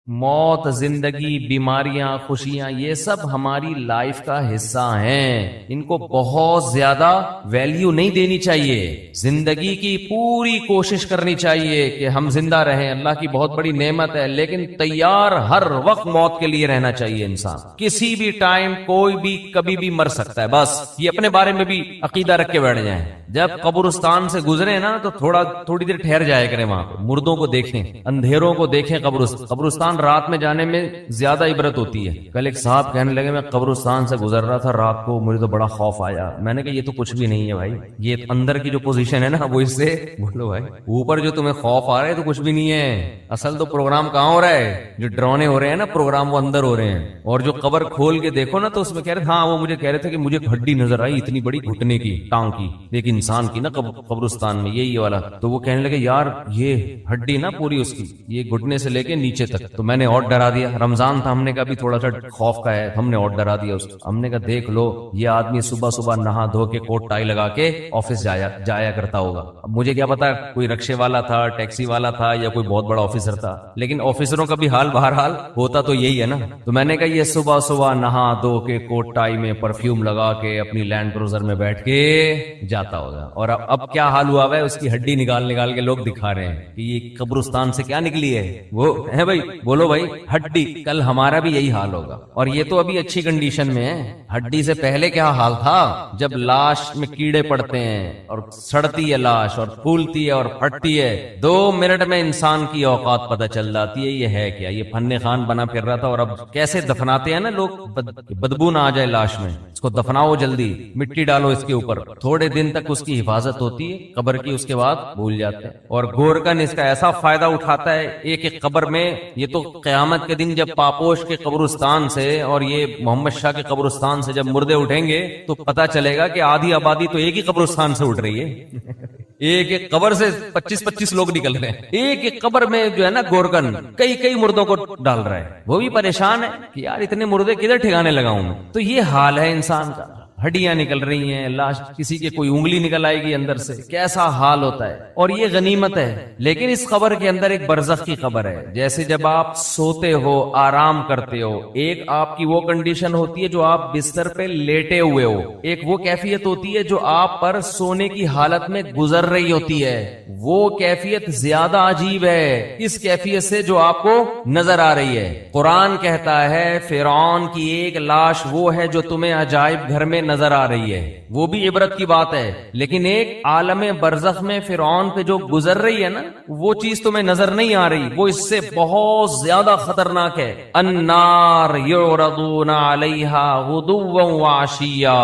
موت، زندگی، بیماریاں، خوشیاں، یہ سب ہماری لائف کا حصہ ہیں، ان کو بہت زیادہ ویلیو نہیں دینی چاہیے۔ زندگی کی پوری کوشش کرنی چاہیے کہ ہم زندہ رہیں، اللہ کی بہت بڑی نعمت ہے، لیکن تیار ہر وقت موت کے لیے رہنا چاہیے انسان۔ کسی بھی ٹائم کوئی بھی کبھی بھی مر سکتا ہے، بس یہ اپنے بارے میں بھی عقیدہ رکھ کے بیٹھ جائیں۔ جب قبرستان سے گزرے نا تو تھوڑی دیر ٹھہر جایا کریں، وہاں پہ مردوں کو دیکھیں، اندھیروں کو دیکھیں۔ قبرستان رات میں جانے میں زیادہ عبرت ہوتی ہے۔ کل ایک صاحب کہنے لگے میں قبرستان سے گزر رہا تھا رات کو، مجھے تو بڑا خوف آیا۔ میں نے کہا یہ تو کچھ بھی نہیں ہے بھائی، یہ اندر کی جو پوزیشن ہے نا وہ اس سے بولو بھائی، اوپر جو تمہیں خوف آ رہا ہے تو کچھ بھی نہیں ہے، اصل تو پروگرام کہاں ہو رہا ہے؟ جو ڈرانے ہو رہے ہیں نا پروگرام، وہ اندر ہو رہے ہیں۔ اور جو قبر کھول کے دیکھو نا تو اس میں کہہ رہے تھے، ہاں وہ مجھے کہہ رہے تھے کہ مجھے ہڈی نظر آئی اتنی بڑی گھٹنے کی، ٹانگ کی، ایک انسان کی نا قبرستان میں، یہی والا۔ تو وہ کہنے لگے یار یہ ہڈی نا پوری اس کی، یہ گھٹنے سے لے کے نیچے تک۔ تو میں نے اور ڈرا دیا، رمضان تھا، ہم نے کہا بھی تھوڑا سا خوف کا ہے، ہم نے اور ڈرا دیا اس کو۔ ہم نے کہا دیکھ لو یہ آدمی صبح صبح نہا دھو کے کوٹ ٹائی لگا کے آفس جایا کرتا ہوگا۔ اب مجھے کیا پتا کوئی رکشے والا تھا، ٹیکسی والا تھا، یا کوئی بہت بڑا آفیسر تھا، لیکن آفیسروں کا بھی حال بہرحال ہوتا تو یہی ہے نا۔ تو میں نے کہا یہ صبح صبح نہا دھو کے کوٹ ٹائی میں پرفیوم لگا کے اپنی لینڈ کروزر میں بیٹھ کے جاتا ہوگا، اور اب کیا حال ہوا ہے، اس کی ہڈی نکال کے لوگ دکھا رہے ہیں کہ یہ قبرستان سے کیا نکلی ہے، وہ ہے بھائی، بولو بھائی ہڈی۔ کل ہمارا بھی یہی حال ہوگا، اور یہ تو ابھی اچھی کنڈیشن میں ہے۔ ہڈی سے پہلے کیا حال تھا، جب لاش میں کیڑے پڑتے ہیں اور سڑتی ہے لاش اور پھولتی ہے اور پھٹتی ہے، 2 منٹ میں انسان کی اوقات پتہ چل جاتی ہے یہ ہے کیا۔ یہ فن خان بنا پھر رہا تھا، اور اب کیسے دفناتے ہیں نا لوگ، بدبو نہ آ جائے لاش میں، اس کو دفناؤ جلدی، مٹی ڈالو اس کے اوپر، تھوڑے دن تک اس کی حفاظت ہوتی ہے قبر کی، اس کے بعد بھول جاتے ہیں۔ اور گورکن اس کا ایسا فائدہ اٹھاتا ہے ایک قبر میں، یہ تو قیامت کے دن جب پاپوش کے قبرستان سے اور یہ محمد شاہ کے قبرستان سے جب مردے اٹھیں گے تو پتا چلے گا کہ آدھی آبادی تو ایک ہی قبرستان سے اٹھ رہی ہے۔ ایک قبر سے 25 لوگ نکل رہے ہیں، ایک قبر میں جو ہے نا گورکن کئی مردوں کو ڈال رہا ہے، وہ بھی پریشان ہے کہ یار اتنے مردے کدھر ٹھکانے لگاؤں میں۔ تو یہ حال ہے انسان کا، ہڈیاں نکل رہی ہیں، لاش، کسی کے کوئی انگلی نکل آئے گی اندر سے، کیسا حال ہوتا ہے۔ اور یہ غنیمت ہے، لیکن اس قبر کے اندر ایک برزخ کی قبر ہے۔ جیسے جب آپ سوتے ہو، آرام کرتے ہو، ایک آپ کی وہ کنڈیشن ہوتی ہے جو آپ بستر پہ لیٹے ہوئے ہو، ایک وہ کیفیت ہوتی ہے جو آپ پر سونے کی حالت میں گزر رہی ہوتی ہے، وہ کیفیت زیادہ عجیب ہے اس کیفیت سے جو آپ کو نظر آ رہی ہے۔ قرآن کہتا ہے فرعون کی ایک لاش وہ ہے جو تمہیں عجائب گھر میں نظر آ رہی ہے، وہ بھی عبرت کی بات ہے، لیکن ایک عالم برزخ میں فرعون پہ جو گزر رہی ہے نا وہ چیز تمہیں نظر نہیں آ رہی، وہ اس سے بہت زیادہ خطرناک ہے۔ النار یعرضون علیہا غدوا وعشیا،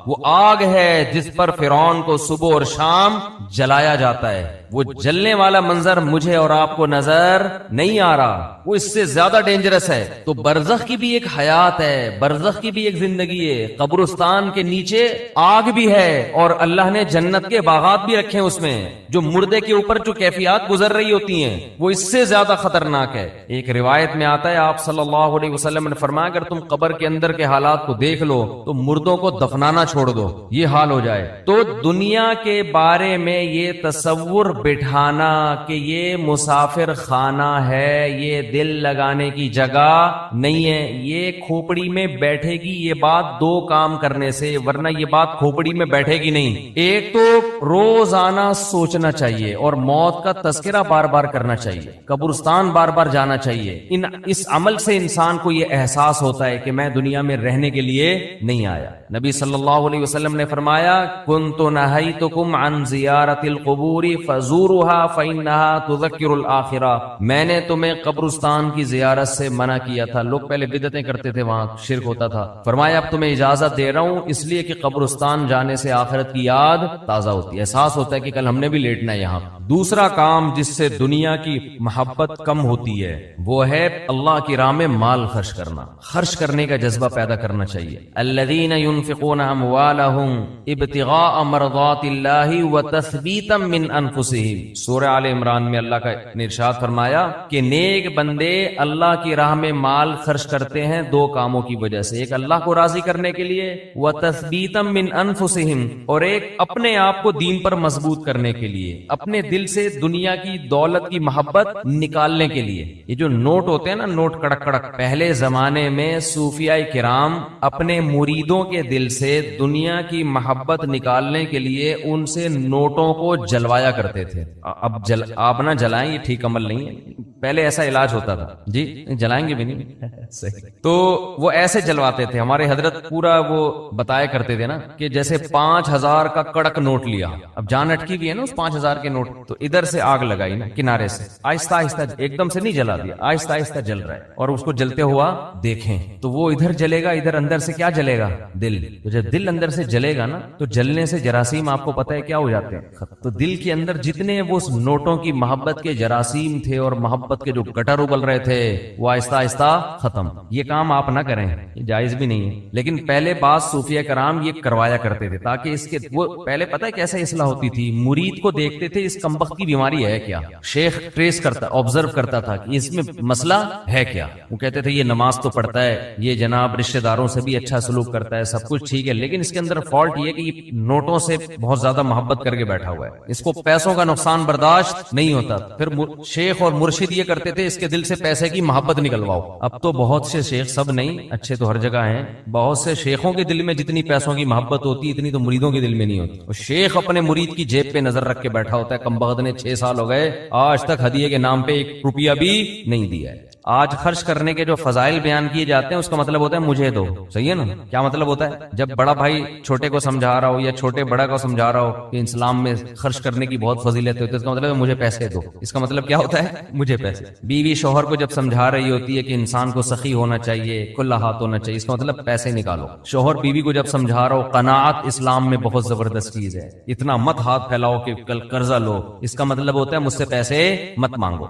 وہ آگ ہے جس پر فرعون کو صبح اور شام جلایا جاتا ہے۔ وہ جلنے والا منظر مجھے اور آپ کو نظر نہیں آ رہا، وہ اس سے زیادہ ڈینجرس ہے۔ تو برزخ کی بھی ایک حیات ہے، برزخ کی بھی ایک زندگی ہے، قبرستان کے نیچے آگ بھی ہے، اور اللہ نے جنت کے باغات بھی رکھے ہیں اس میں، جو مردے کے اوپر جو کیفیات گزر رہی ہوتی ہیں وہ اس سے زیادہ خطرناک ہے۔ ایک روایت میں آتا ہے آپ صلی اللہ علیہ وسلم نے فرمایا اگر تم قبر کے اندر کے حالات کو دیکھ لو تو مردوں کو دفنانا چھوڑ دو، یہ حال ہو جائے۔ تو دنیا کے بارے میں یہ تصور بٹھانا کہ یہ مسافر خانہ ہے، یہ دل لگانے کی جگہ نہیں ہے، یہ کھوپڑی میں بیٹھے گی، یہ بات 2 کام کرنے سے، ورنہ یہ بات کھوپڑی میں بیٹھے گی نہیں۔ ایک تو روزانہ سوچنا چاہیے اور موت کا تذکرہ بار بار کرنا چاہیے، قبرستان بار بار جانا چاہیے۔ اس عمل سے انسان کو یہ احساس ہوتا ہے کہ میں دنیا میں رہنے کے لیے نہیں آیا۔ نبی صلی اللہ علیہ وسلم نے فرمایا کنت نہیتکم عن زیارت القبور فزورها فإنها تذکر الآخرہ، میں نے تمہیں قبرستان کی زیارت سے منع کیا تھا۔ لوگ پہلے بدعتیں کرتے تھے، وہاں شرک ہوتا تھا، فرمایا اب تمہیں اجازت دے رہا ہوں اس لیے کہ قبرستان جانے سے آخرت کی یاد تازہ ہوتی ہے، احساس ہوتا ہے کہ کل ہم نے بھی لیٹنا ہے یہاں۔ دوسرا کام جس سے دنیا کی محبت کم ہوتی ہے وہ ہے اللہ کی راہ میں مال خرچ کرنا، خرچ کرنے کا جذبہ پیدا کرنا چاہیے۔ الذین ينفقون اموالهم ابتغاء مرضات اللہ وتثبیتا من انفسهم، سورہ آل عمران میں اللہ کا ارشاد فرمایا کہ نیک بندے اللہ کی راہ میں مال خرچ کرتے ہیں 2 کاموں کی وجہ سے، ایک اللہ کو راضی کرنے کے لیے، وتثبیتا من انفسهم، اور ایک اپنے آپ کو دین پر مضبوط کرنے کے لیے، اپنے دل سے دنیا کی دولت کی محبت نکالنے کے لیے. یہ جو نوٹ ہوتے ہیں نا، نوٹ کڑک کڑک، پہلے زمانے میں صوفیاء کرام اپنے مریدوں کے دل سے دنیا کی محبت نکالنے کے لیے ان سے نوٹوں کو جلوایا کرتے تھے. اب آپ نہ جلائیں، یہ ٹھیک عمل نہیں ہے. پہلے ایسا علاج ہوتا تھا. جی جلائیں گے بھی نہیں صحیح. تو وہ ایسے جلواتے تھے. ہمارے حضرت پورا وہ بتایا کرتے تھے نا کہ جیسے 5000 کا کڑک نوٹ لیا، اب جان اٹکی بھی ہے نا اس 5000 کے نوٹ، تو ادھر سے آگ لگائی نا کنارے سے، آہستہ آہستہ، ایک دم سے نہیں جلا دیا، آہستہ آہستہ جل رہا ہے، اور اس کو جلتے ہوا دیکھیں تو وہ ادھر جلے گا، ادھر اندر سے کیا جلے گا؟ دل. تو جب دل اندر سے جلے گا نا تو جلنے سے جراثیم آپ کو پتہ ہے کیا ہو جاتے ہیں. تو دل کے اندر جتنے وہ نوٹوں کی محبت کے جراثیم تھے اور محبت کے جو گٹر ابل رہے تھے وہ آہستہ آہستہ ختم. یہ کام آپ نہ کریں، یہ جائز بھی نہیں ہے، لیکن پہلے بعض صوفیہ کرام یہ کروایا کرتے تھے تاکہ اس کے وہ پہلے پتہ ہے کیسے اصلاح ہوتی تھی. مرید کو دیکھتے تھے اس کمبخت کی بیماری ہے کیا، شیخ ٹریس کرتا، آبزرو کرتا تھا کہ اس میں مسئلہ ہے کیا. وہ کہتے تھے یہ نماز تو پڑھتا ہے، یہ جناب رشتہ داروں سے بھی اچھا سلوک کرتا ہے، سب کچھ ٹھیک ہے، لیکن اس کے اندر فالٹ یہ کہ یہ نوٹوں سے بہت زیادہ محبت کر کے بیٹھا ہوا ہے، اس کو پیسوں کا نقصان برداشت نہیں ہوتا. پھر شیخ اور مرشد یہ کرتے تھے اس کے دل سے پیسے کی محبت نکلواؤ. اب تو بہت سے شیخ، سب نہیں، اچھے تو ہر جگہ ہیں، بہت سے شیخوں کے دل میں جتنی پیسوں کی محبت ہوتی اتنی تو مریدوں کے دل میں نہیں ہوتی. اور شیخ اپنے مرید کی جیب پہ نظر رکھ کے بیٹھا ہوتا ہے، کمبخت نے 6 سال ہو گئے آج تک ہدیے کے نام پہ 1 روپیہ بھی نہیں دیا ہے. آج خرچ کرنے کے جو فضائل بیان کیے جاتے ہیں اس کا مطلب ہوتا ہے مجھے دو. صحیح ہے نا؟ کیا مطلب ہوتا ہے؟ جب بڑا بھائی چھوٹے کو سمجھا رہا ہو یا چھوٹے بڑا کو سمجھا رہا ہو کہ اسلام میں خرچ کرنے کی بہت فضیلت ہوتی ہے، اس کا مطلب ہے مجھے پیسے دو. اس کا مطلب کیا ہوتا ہے؟ مجھے پیسے. بیوی شوہر کو جب سمجھا رہی ہوتی ہے کہ انسان کو سخی ہونا چاہیے، کھلا ہاتھ ہونا چاہیے، اس کا مطلب پیسے نکالو. شوہر بیوی کو جب سمجھا رہا ہو قناعت اسلام میں بہت زبردست چیز ہے، اتنا مت ہاتھ پھیلاؤ کہ کل قرضہ لو، اس کا مطلب ہوتا ہے مجھ سے پیسے مت مانگو،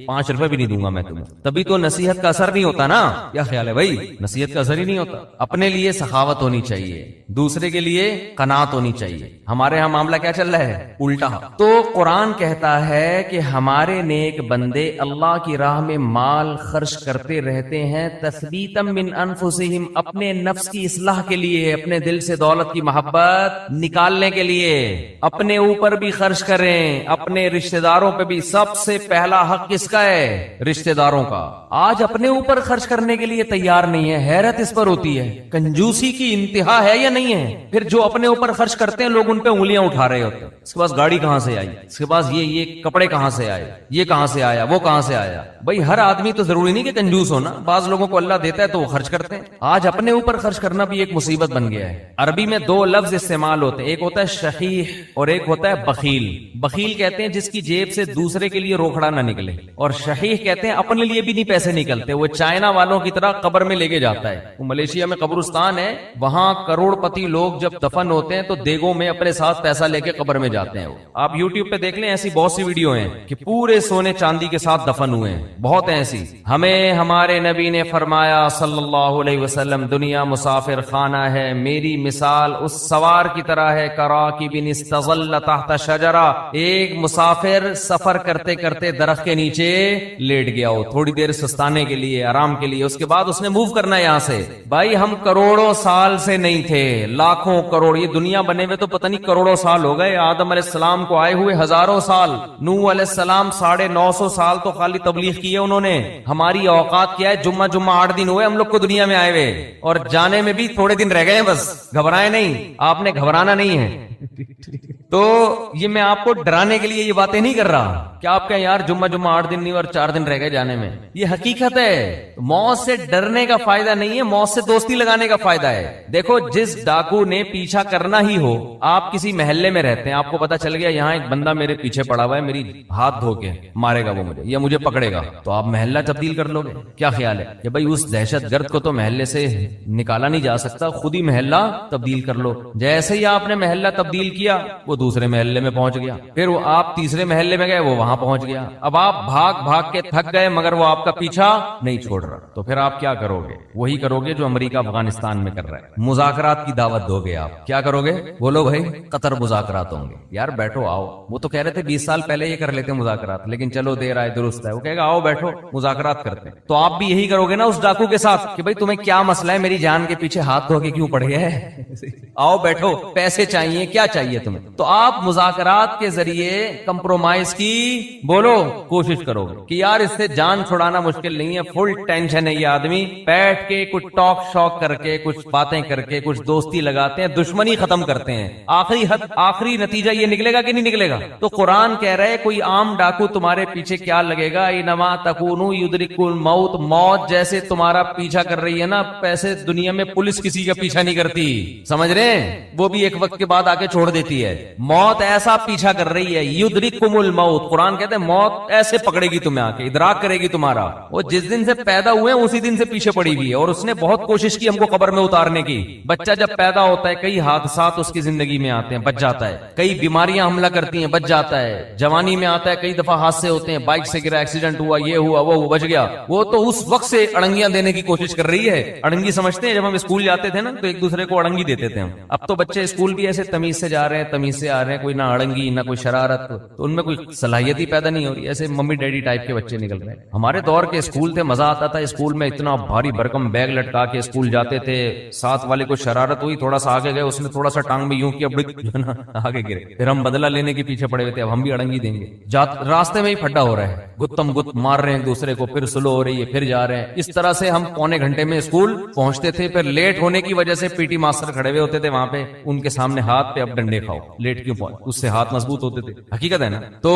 5 روپے بھی نہیں دوں گا میں تمہیں. تبھی تو نصیحت کا اثر نہیں ہوتا نا. کیا خیال ہے بھائی؟ نصیحت کا اثر ہی نہیں ہوتا. اپنے لیے سخاوت ہونی چاہیے، دوسرے کے لیے قناعت ہونی چاہیے. ہمارے ہاں معاملہ کیا چل رہا ہے؟ الٹا. تو قرآن کہتا ہے کہ ہمارے نیک بندے اللہ کی راہ میں مال خرچ کرتے رہتے ہیں تثبیتا من انفسہم، اپنے نفس کی اصلاح کے لیے، اپنے دل سے دولت کی محبت نکالنے کے لیے. اپنے اوپر بھی خرچ کریں، اپنے رشتہ داروں پہ بھی. سب سے پہلا حق کس کا ہے؟ رشتہ داروں کا. آج اپنے اوپر خرچ کرنے کے لیے تیار نہیں ہے. حیرت اس پر ہوتی ہے، کنجوسی کی انتہا ہے یا نہیں ہے؟ پھر جو اپنے اوپر خرچ کرتے ہیں لوگ ان پہ انگلیاں اٹھا رہے ہوتے ہیں. اس کے پاس گاڑی کہاں سے آئی، اس کے پاس یہ کپڑے کہاں سے آئے، یہ کہاں سے آیا، وہ کہاں سے آیا. بھائی ہر آدمی تو ضروری نہیں کہ کنجوس ہونا، بعض لوگوں کو اللہ دیتا ہے تو وہ خرچ کرتے ہیں. آج اپنے اوپر خرچ کرنا بھی ایک مصیبت بن گیا ہے. عربی میں 2 لفظ استعمال ہوتے ہیں، ایک ہوتا ہے شحیح اور ایک ہوتا ہے بخیل. بخیل کہتے ہیں جس کی جیب سے دوسرے کے لیے روکڑا نہ نکلے، اور شحیح کہتے ہیں اپنے لیے بھی نہیں پیسے نکلتے. وہ چائنا والوں کی طرح قبر میں لے کے جاتا ہے. وہ ملیشیا میں قبرستان ہے، وہاں کروڑ پتی لوگ جب دفن ہوتے ہیں تو دیگوں میں اپنے ساتھ پیسہ لے کے قبر میں جاتے ہیں. آپ یوٹیوب پہ دیکھ لیں، ایسی بہت سی ویڈیو ہیں کہ پورے سونے چاندی کے ساتھ دفن ہوئے ہیں، بہت ایسی. ہمیں ہمارے نبی نے فرمایا صلی اللہ علیہ وسلم، دنیا مسافر خانہ ہے، میری مثال اس سوار کی طرح ہے کراکب استظل تحت شجرہ. ایک مسافر سفر کرتے کرتے درخت کے نیچے لیٹ گیا ہو تھوڑی دیر سستانے کے لیے، آرام کے لیے، اس کے بعد اس نے موو کرنا ہے یہاں سے. بھائی ہم کروڑوں سال سے نہیں تھے، لاکھوں کروڑ، یہ دنیا بنے ہوئے تو پتہ نہیں کروڑوں سال ہو گئے. آدم علیہ السلام کو آئے ہوئے ہزاروں سال، نوح علیہ السلام 950 سال تو خالی تبلیغ کی ہے انہوں نے. ہماری اوقات کیا ہے؟ جمعہ 8 دن ہوئے ہم لوگ کو دنیا میں آئے ہوئے، اور جانے میں بھی تھوڑے دن رہ گئے ہیں. بس گھبرائے نہیں، آپ نے گھبرانا نہیں ہے. تو یہ میں آپ کو ڈرانے کے لیے یہ باتیں نہیں کر رہا کہ آپ کہیں یار جمعہ 8 دن نہیں اور 4 دن رہ گئے جانے میں. یہ حقیقت ہے. موت سے ڈرنے کا فائدہ نہیں ہے، موت سے دوستی لگانے کا فائدہ ہے. دیکھو جس ڈاکو نے پیچھا کرنا ہی ہو، آپ کسی محلے میں رہتے ہیں، آپ کو پتا چل گیا یہاں ایک بندہ میرے پیچھے پڑا ہوا ہے، میری ہاتھ دھو کے مارے گا وہ مجھے یا مجھے پکڑے گا، تو آپ محلہ تبدیل کر لو گے. کیا خیال ہے کہ بھائی اس دہشت گرد کو تو محلے سے نکالا نہیں جا سکتا، خود ہی محلہ تبدیل کر لو. جیسے ہی آپ نے محلہ تبدیل کیا وہ دوسرے محلے میں پہنچ گیا، پھر وہ آپ تیسرے محلے میں گئے، وہ وہاں پہنچ گیا. اب آپ بھاگ بھاگ کے تھک گئے مگر وہ آپ کا پیچھا نہیں چھوڑ رہا. تو پھر آپ کیا کرو گے؟ وہی کرو گے جو امریکہ افغانستان میں کر رہا ہے، مذاکرات کی دعوت دو گے. آپ کیا کرو گے؟ بولو بھائی قطر مذاکرات ہوں گے. یار بیٹھو آؤ. وہ تو کہہ رہے تھے 20 سال پہلے یہ کر لیتے مذاکرات، لیکن چلو دیر آئے درست ہے. وہ کہے گا آؤ بیٹھو مذاکرات کرتے ہیں. تو آپ بھی یہی کرو گے نا اس ڈاکو کے ساتھ کہ بھائی تمہیں کیا مسئلہ ہے، میری جان کے پیچھے ہاتھ دھو کے کیوں پڑ گیا ہے؟ آؤ بیٹھو، پیسے چاہیے، کیا چاہیے تمہیں؟ تو آپ مذاکرات کے ذریعے کمپرومائز کی بولو کوشش کرو گے کہ یار اس سے جان چھڑانا مشکل نہیں ہے، فل ٹینشن ہے یہ آدمی، بیٹھ کے کچھ ٹاک شاک کر کے کچھ باتیں کر کے کچھ دوستی لگاتے ہیں، دشمنی ختم کرتے ہیں، آخری نتیجہ یہ نکلے گا کہ نہیں نکلے گا؟ تو قرآن کہہ رہے کوئی عام ڈاکو تمہارے پیچھے کیا لگے گا، انما تکونوا یدرککم الموت، موت جیسے تمہارا پیچھا کر رہی ہے نا، پیسے دنیا میں پولیس کسی کا پیچھا نہیں کرتی، سمجھ رہے ہیں؟ وہ بھی ایک وقت کے بعد آ کے چھوڑ دیتی ہے، موت ایسا پیچھا کر رہی ہے، یدرککم الموت، قرآن کہتے ہیں موت ایسے پکڑے گی تمہیں، آ کے ادراک کرے گی تمہارا، وہ جس دن سے پیدا ہوئے اسی دن سے پیچھے پڑی ہوئی ہے، اور اس نے بہت کوشش کی ہم کو قبر میں اتارنے کی۔ بچہ جب پیدا ہوتا ہے کئی حادثات اس کی زندگی میں آتے ہیں، بچ جاتا ہے، کئی بیماریاں حملہ کرتی ہیں، بچ جاتا ہے، جوانی میں آتا ہے، کئی دفعہ حادثے ہوتے ہیں، بائک سے گرا، ایکسیڈنٹ ہوا، یہ ہوا وہ بچ گیا، وہ تو اس وقت سے اڑنگیاں دینے کی کوشش کر رہی ہے۔ اڑنگی سمجھتے ہیں، جب ہم اسکول جاتے تھے نا تو ایک دوسرے کو اڑنگی دیتے تھے ہم، اب تو بچے اسکول بھی ایسے تمیز سے جا رہے ہیں، تمیز سے آ رہے ہیں، کوئی نہ اڑنگی نہ کوئی شرارت، تو ان میں کوئی صلاحیت ہی پیدا نہیں ہو رہی، ایسے ممی ڈیڈی ٹائپ کے بچے نکل رہے ہیں۔ ہمارے دور کے اسکول تھے، مزہ آتا تھا اسکول میں، اتنا بھاری بھرکم بیگ لٹکا کے اسکول جاتے تھے، ساتھ والے کو شرارت ہوئی، تھوڑا سا آگے گئے، اس نے تھوڑا سا ٹانگ میں یوں کیا، آگے گرے، پھر ہم بدلہ لینے کے پیچھے پڑے ہوئے تھے، اب ہم بھی اڑنگی دیں گے، راستے میں ہی پھڈا ہو رہا ہے، گتم گت مار رہے ہیں ایک دوسرے کو، پھر سلو ہو رہی ہے، پھر جا رہے ہیں، اس طرح سے ہم پونے گھنٹے میں اسکول پہنچتے تھے۔ پھر لیٹ ہونے کی وجہ سے پی ٹی ماسٹر کھڑے ہوئے ہوتے تھے وہاں پہ، ان کے سامنے ہاتھ پہ اب ڈنڈے کھاؤ، لیٹ کیوں پہنچ، اس سے ہاتھ مضبوط ہوتے تھے، حقیقت ہے نا۔ تو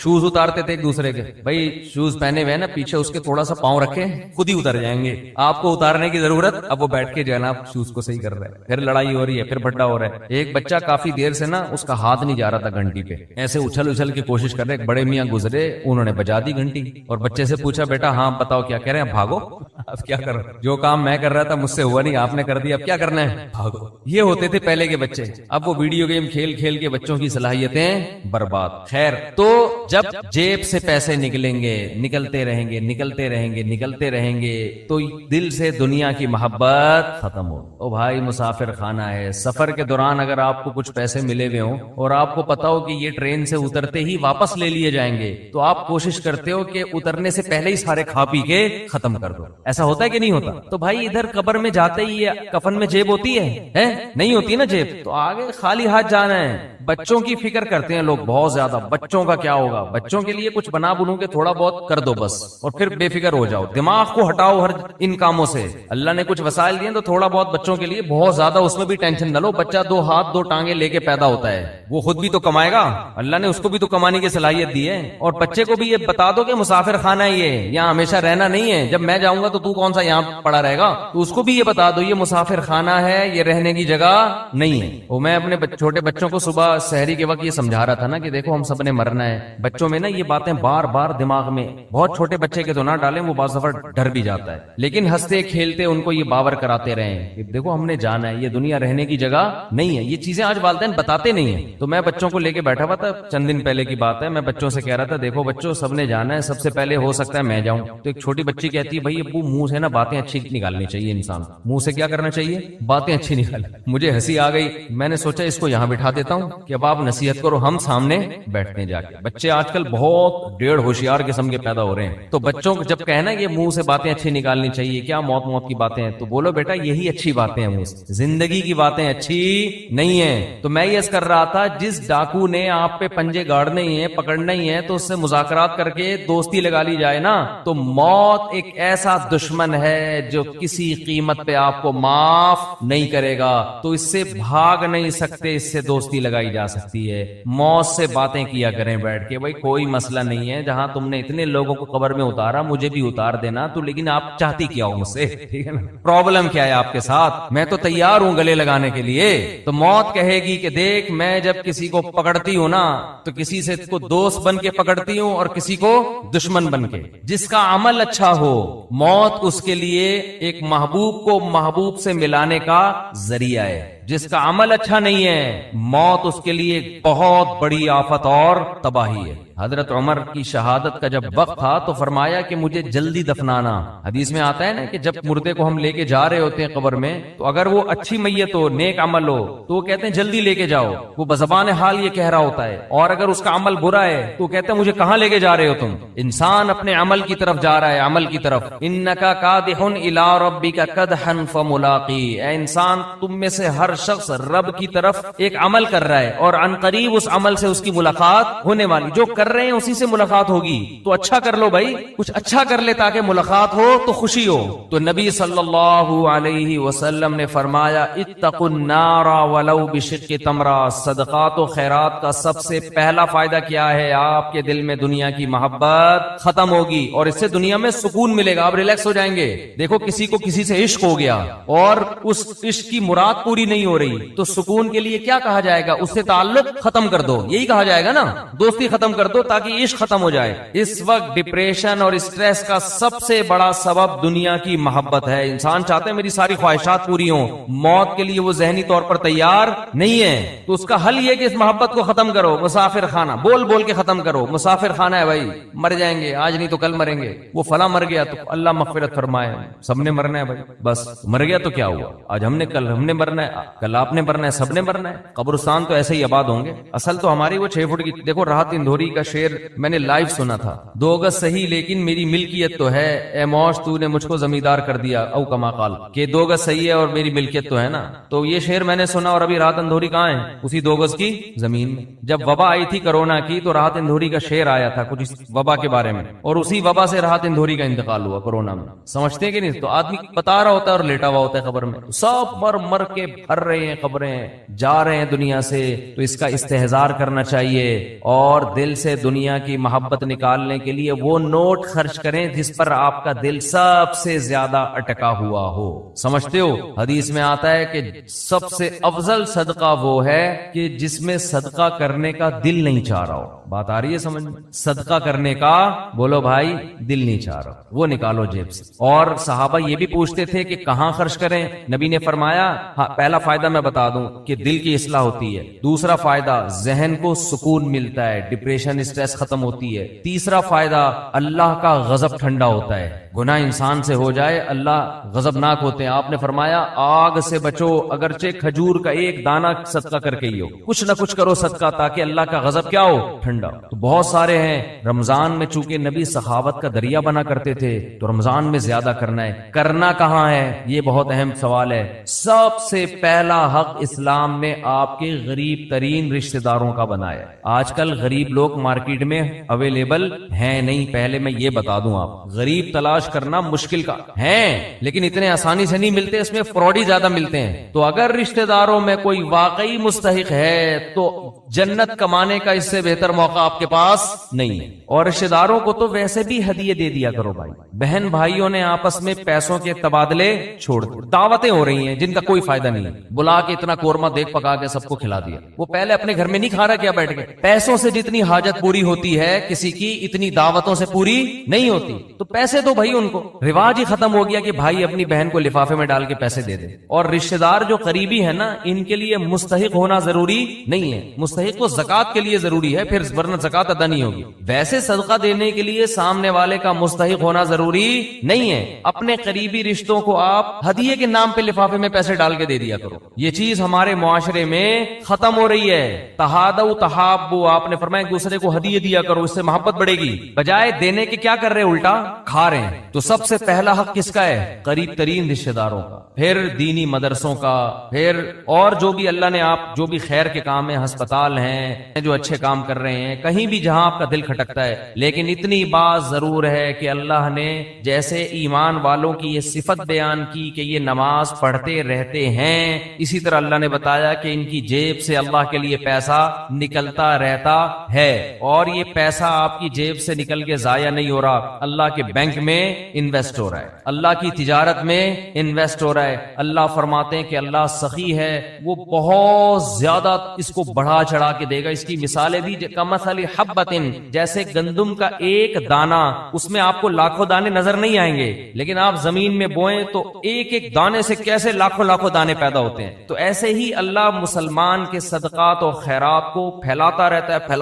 شوز اتارتے تھے ایک دوسرے کے، بھائی شوز پہنے ہوئے نا، پیچھے اس کے تھوڑا سا پاؤں رکھے، خود ہی اتر جائیں گے، آپ کو اتارنے کی ضرورت، اب وہ بیٹھ کے جو ہے نا شوز کو صحیح کر رہا ہے، پھر لڑائی ہو رہی ہے، پھر بھڈا ہو رہا ہے۔ ایک بچہ کافی دیر سے نا اس کا ہاتھ نہیں جا رہا تھا گھنٹی پہ، ایسے اچھل اچھل کے کوشش کر رہے، ایک بڑے میاں گزرے، انہوں نے بجا دی گھنٹی، اور بچے سے پوچھا بیٹا ہاں بتاؤ کیا کہہ رہے ہیں، بھاگو، اب کیا کرو، جو کام میں کر رہا تھا مجھ سے ہوا نہیں، آپ نے کر دیا، اب کیا کرنا ہے، بھاگو۔ یہ ہوتے تھے پہلے کے بچے، اب وہ ویڈیو گیم کھیل کھیل کے بچوں کی صلاحیتیں برباد۔ خیر، تو جب جیب سے پیسے نکلیں گے، نکلتے رہیں گے، نکلتے رہیں گے، نکلتے رہیں گے، تو دل سے دنیا کی محبت ختم ہو۔ او بھائی مسافر خانہ ہے، سفر کے دوران اگر آپ کو کچھ پیسے ملے ہوئے ہوں اور آپ کو پتا ہو کہ یہ ٹرین سے اترتے ہی واپس لے لیے جائیں گے، تو آپ کوشش کرتے ہو کہ اترنے سے پہلے ہی سارے کھا پی کے ختم کر دو۔ ایسا ہوتا ہے کہ نہیں ہوتا؟ تو بھائی ادھر قبر میں جاتے ہی کفن میں جیب ہوتی ہے نہیں ہوتی نا جیب، تو آگے خالی ہاتھ جانا ہے۔ بچوں کی فکر کرتے ہیں لوگ بہت زیادہ، بچوں کا کیا ہوگا، بچوں کے لیے کچھ بنا بنو کے تھوڑا بہت کر دو بس، اور پھر بے فکر ہو جاؤ، دماغ کو ہٹاؤ ہر ان کاموں سے۔ اللہ نے کچھ وسائل دیے تو تھوڑا بہت بچوں کے لیے، بہت زیادہ اس میں بھی ٹینشن نہ لو۔ بچہ 2 ہاتھ 2 ٹانگیں لے کے پیدا ہوتا ہے، وہ خود بھی تو کمائے گا، اللہ نے اس کو بھی تو کمانے کی صلاحیت دی ہے۔ اور بچے کو بھی یہ بتا دو کہ مسافر خانہ یہ یہاں ہمیشہ رہنا نہیں ہے، جب میں جاؤں گا تو کون سا یہاں پڑا رہے گا، تو اس کو بھی یہ بتا دو یہ مسافر خانہ ہے، یہ رہنے کی جگہ نہیں ہے۔ وہ میں اپنے چھوٹے بچوں کو صبح سحری کے وقت یہ سمجھا رہا تھا نا کہ دیکھو ہم سب نے مرنا ہے، بچوں میں نا یہ باتیں بار بار دماغ میں، بہت چھوٹے بچے کے تو نہ ڈالیں، وہ بعض دفعہ ڈر بھی جاتا ہے، لیکن ہنستے کھیلتے ان کو یہ باور کراتے رہیں کہ دیکھو ہم نے جانا ہے، یہ دنیا رہنے کی جگہ نہیں ہے۔ یہ چیزیں آج والدین بتاتے نہیں ہیں، تو میں بچوں کو لے کے بیٹھا ہوا تھا، چند دن پہلے کی بات ہے، میں بچوں سے کہہ رہا تھا دیکھو بچوں سب نے جانا ہے، سب سے پہلے ہو سکتا ہے میں جاؤں، تو ایک چھوٹی بچی کہتی ہے بھائی ابو منہ سے نا باتیں اچھی نکالنی چاہیے، انسان منہ سے کیا کرنا چاہیے، باتیں اچھی نکالیں۔ مجھے ہنسی آ گئی، میں نے سوچا اس کو یہاں بٹھا دیتا ہوں کہ اب آپ نصیحت کرو، ہم سامنے بیٹھتے ہیں جا کے۔ بچے آج کل بہت ڈیڑھ ہوشیار قسم کے پیدا ہو رہے ہیں، تو بچوں کو جب کہنا یہ منہ سے باتیں اچھی نکالنی چاہیے، کیا موت کی باتیں ہیں، تو بولو بیٹا یہی اچھی باتیں ہیں، منہ سے زندگی کی باتیں اچھی نہیں ہیں۔ تو میں یہ کر رہا تھا جس ڈاکو نے آپ پہ پنجے گاڑنے ہی ہیں، پکڑنا ہی ہے، تو اس سے مذاکرات کر کے دوستی لگا لی جائے نا، تو موت ایک ایسا دشمن ہے جو کسی قیمت پہ آپ کو معاف نہیں کرے گا، تو اس سے بھاگ نہیں سکتے، اس سے دوستی لگائی جا سکتی ہے۔ موت سے باتیں کیا کریں بیٹھ کے، بھائی کوئی مسئلہ نہیں ہے، جہاں تم نے اتنے لوگوں کو قبر میں اتارا مجھے بھی اتار دینا، تو لیکن آپ چاہتی کیا ہو مجھ سے، ٹھیک ہے نا، پرابلم کیا ہے آپ کے ساتھ، میں تو تیار ہوں گلے لگانے کے لیے۔ تو موت کہے گی کہ دیکھ میں جب کسی کو پکڑتی ہوں نا تو کسی سے کو دوست بن کے پکڑتی ہوں اور کسی کو دشمن بن کے، جس کا عمل اچھا ہو موت اس کے لیے ایک محبوب کو محبوب سے ملانے کا ذریعہ ہے، جس کا عمل اچھا نہیں ہے موت اس کے لیے بہت بڑی آفت اور تباہی ہے۔ حضرت عمر کی شہادت کا جب وقت تھا تو فرمایا کہ مجھے جلدی دفنانا. حدیث میں آتا ہے نا کہ جب مردے کو ہم لے کے جا رہے ہوتے ہیں قبر میں تو اگر وہ اچھی میت ہو, نیک عمل ہو, تو وہ کہتے ہیں جلدی لے کے جاؤ. وہ بزبان حال یہ کہہ رہا ہوتا ہے. اور اگر اس کا عمل برا ہے تو کہتے ہیں مجھے کہاں لے کے جا رہے ہو تم. انسان اپنے عمل کی طرف جا رہا ہے, عمل کی طرف. انکا کادحٌ الی ربک کدحا فملاقی. اے انسان, تم میں سے ہر شخص رب کی طرف ایک عمل کر رہا ہے اور عن قریب اس عمل سے اس کی ملاقات ہونے والی. جو کر رہے ہیں اسی سے ملاقات ہوگی, تو اچھا کر لو بھائی, کچھ اچھا کر لے تاکہ ملاقات ہو تو خوشی ہو. تو نبی صلی اللہ علیہ وسلم نے فرمایا اتقوا النار ولو بشق تمرہ. صدقات و خیرات کا سب سے پہلا فائدہ کیا ہے؟ آپ کے دل میں دنیا کی محبت ختم ہوگی اور اس سے دنیا میں سکون ملے گا, آپ ریلیکس ہو جائیں گے. دیکھو کسی کو کسی سے عشق ہو گیا اور اس عشق کی مراد پوری نہیں ہو رہی تو سکون کے لیے کیا کہا جائے گا؟ اس سے تعلق ختم کر دو, یہی کہا جائے گا نا, دوستی ختم کر دو تاکہ عشق ختم ہو جائے. اس وقت ڈپریشن اور اسٹریس کا سب سے بڑا سبب دنیا کی محبت ہے. انسان چاہتے ہیں میری ساری خواہشات پوری ہوں, موت کے لیے وہ ذہنی طور پر تیار نہیں ہے. تو اس کا حل یہ کہ اس محبت کو ختم کرو. مسافر خانہ بول بول کے ختم کرو. مسافر خانہ ہے بھائی, مر جائیں گے, آج نہیں تو کل مریں گے. وہ فلاں مر گیا تو اللہ مغفرت فرمائے, سب نے مرنا ہے بھائی, بس مر گیا تو کیا ہوا, آج ہم نے, کل ہم نے مرنا ہے, کل آپ نے مرنا ہے, سب نے مرنا ہے. قبرستان تو ایسے ہی آباد ہوں گے. اصل تو ہماری وہ 6 فٹ کی. دیکھو راحت اندھوری کا شعر میں نے لائیو سنا تھا. 2 گز صحیح لیکن میری ملکیت تو ہے, اے موش تو نے مجھ کو زمیندار کر دیا, او کما قال, کہ 2 گز صحیح ہے اور میری ملکیت تو ہے نا. تو یہ شعر میں نے سنا اور ابھی راحت اندھوری کہاں ہے؟ اسی 2 گز کی زمین میں. جب وبا آئی تھی کرونا کی تو راحت اندھوری کا شعر آیا تھا کچھ اس وبا کے بارے میں, اور اسی وبا سے راحت اندھوری کا انتقال ہوا کرونا میں. سمجھتے کہ نہیں؟ تو آدمی بتا رہا ہوتا ہے اور لیٹا ہوا ہوتا ہے قبر میں, سب مر مر کے بھر رہے ہیں قبریں, جا رہے ہیں دنیا سے. تو اس کا استحضار کرنا چاہیے اور دل سے دنیا کی محبت نکالنے کے لیے وہ نوٹ خرچ کریں جس پر آپ کا دل سب سے زیادہ اٹکا ہوا ہو. سمجھتے ہو حدیث میں آتا ہے کہ سب سے افضل صدقہ وہ ہے کہ جس میں صدقہ کرنے کا دل نہیں چاہ رہا ہو. بات آ رہی ہے سمجھ میں؟ صدقہ کرنے کا بولو بھائی دل نہیں چاہ رہا, وہ نکالو جیب سے. اور صحابہ یہ بھی پوچھتے تھے کہ کہاں خرچ کریں. نبی نے فرمایا ہاں, پہلا فائدہ میں بتا دوں کہ دل کی اصلاح ہوتی ہے. دوسرا فائدہ ذہن کو سکون ملتا ہے, ڈپریشن اسٹریس ختم ہوتی ہے. تیسرا فائدہ اللہ کا غضب ٹھنڈا ہوتا ہے. گناہ انسان سے ہو جائے اللہ غضبناک ہوتے ہیں. آپ نے فرمایا آگ سے بچو اگرچہ کھجور کا ایک دانہ صدقہ کر کے ہی ہو, کچھ نہ کچھ کرو صدقہ تاکہ اللہ کا غضب کیا ہو؟ ٹھنڈا. تو بہت سارے ہیں. رمضان میں چونکہ نبی سخاوت کا دریا بنا کرتے تھے تو رمضان میں زیادہ کرنا ہے. کرنا کہاں ہے یہ بہت اہم سوال ہے. سب سے پہلا حق اسلام نے آپ کے غریب ترین رشتہ داروں کا بنایا. آج کل غریب لوگ مارکیٹ میں اویلیبل ہیں نہیں. پہلے میں یہ بتا دوں, آپ غریب تلاش کرنا مشکل کا ہے لیکن اتنے آسانی سے نہیں ملتے, اس میں فراڈی زیادہ ملتے ہیں. تو اگر رشتہ داروں میں کوئی واقعی مستحق ہے تو جنت کمانے کا اس سے بہتر موقع آپ کے پاس نہیں ہے. اور رشتہ داروں کو تو ویسے بھی ہدیے دے دیا کرو بھائی. بہن بھائیوں نے آپس میں پیسوں کے تبادلے چھوڑ دیے. دعوتیں ہو رہی ہیں جن کا کوئی فائدہ نہیں ہے. بلا کے اتنا قورمہ دیکھ پکا کے سب کو کھلا دیا. وہ پہلے اپنے گھر میں نہیں کھا رہا کیا بیٹھ کے؟ پیسوں سے جتنی حاجت پوری ہوتی ہے کسی کی, اتنی دعوتوں سے پوری نہیں ہوتی. تو پیسے دو بھائی ان کو. رواج ہی ختم ہو گیا کہ بھائی اپنی بہن کو لفافے میں ڈال کے پیسے دے دے. اور رشتہ دار جو قریبی ہے نا, ان کے لیے مستحق ہونا ضروری نہیں ہے. مستحق تو زکات کے لیے ضروری ہے, پھر ورنہ زکات ادا نہیں ہوگی. ویسے صدقہ دینے کے لیے سامنے والے کا مستحق ہونا ضروری نہیں ہے. اپنے قریبی رشتوں کو آپ ہدیے کے نام پہ لفافے میں پیسے ڈال کے دے دیا کرو. یہ چیز ہمارے معاشرے میں ختم ہو رہی ہے. تہادو تحابو, آپ نے فرمایا ایک دوسرے کو ہدیے دیا کرو, اس سے محبت بڑھے گی. بجائے دینے کے کیا کر رہے, الٹا کھا رہے ہیں. تو سب سے پہلا حق کس کا ہے؟ قریب ترین رشتہ داروں کا, پھر دینی مدرسوں کا, پھر اور جو بھی اللہ نے آپ جو بھی خیر کے کام ہیں, ہسپتال ہیں جو اچھے کام کر رہے ہیں, کہیں بھی جہاں آپ کا دل کھٹکتا ہے. لیکن اتنی بات ضرور ہے کہ اللہ نے جیسے ایمان والوں کی یہ صفت بیان کی کہ یہ نماز پڑھتے رہتے ہیں, اسی طرح اللہ نے بتایا کہ ان کی جیب سے اللہ کے لیے پیسہ نکلتا رہتا ہے. اور یہ پیسہ آپ کی جیب سے نکل کے ضائع نہیں ہو رہا, اللہ کے بینک میں انویسٹ ہو رہا ہے, اللہ کی تجارت میں انویسٹ ہو رہا ہے. اللہ فرماتے ہیں کہ اللہ سخی ہے, وہ بہت زیادہ اس کو بڑھا چڑھا کے دے گا. اس کی مثالیں بھی کمثل حبۃ, جیسے گندم کا ایک دانہ, اس میں آپ کو لاکھوں دانے نظر نہیں آئیں گے, لیکن آپ زمین میں بوئیں تو ایک ایک دانے سے کیسے لاکھوں لاکھوں دانے پیدا ہوتے ہیں. تو ایسے ہی اللہ مسلمان کے صدقات و خیرات کو پھیلاتا رہتا ہے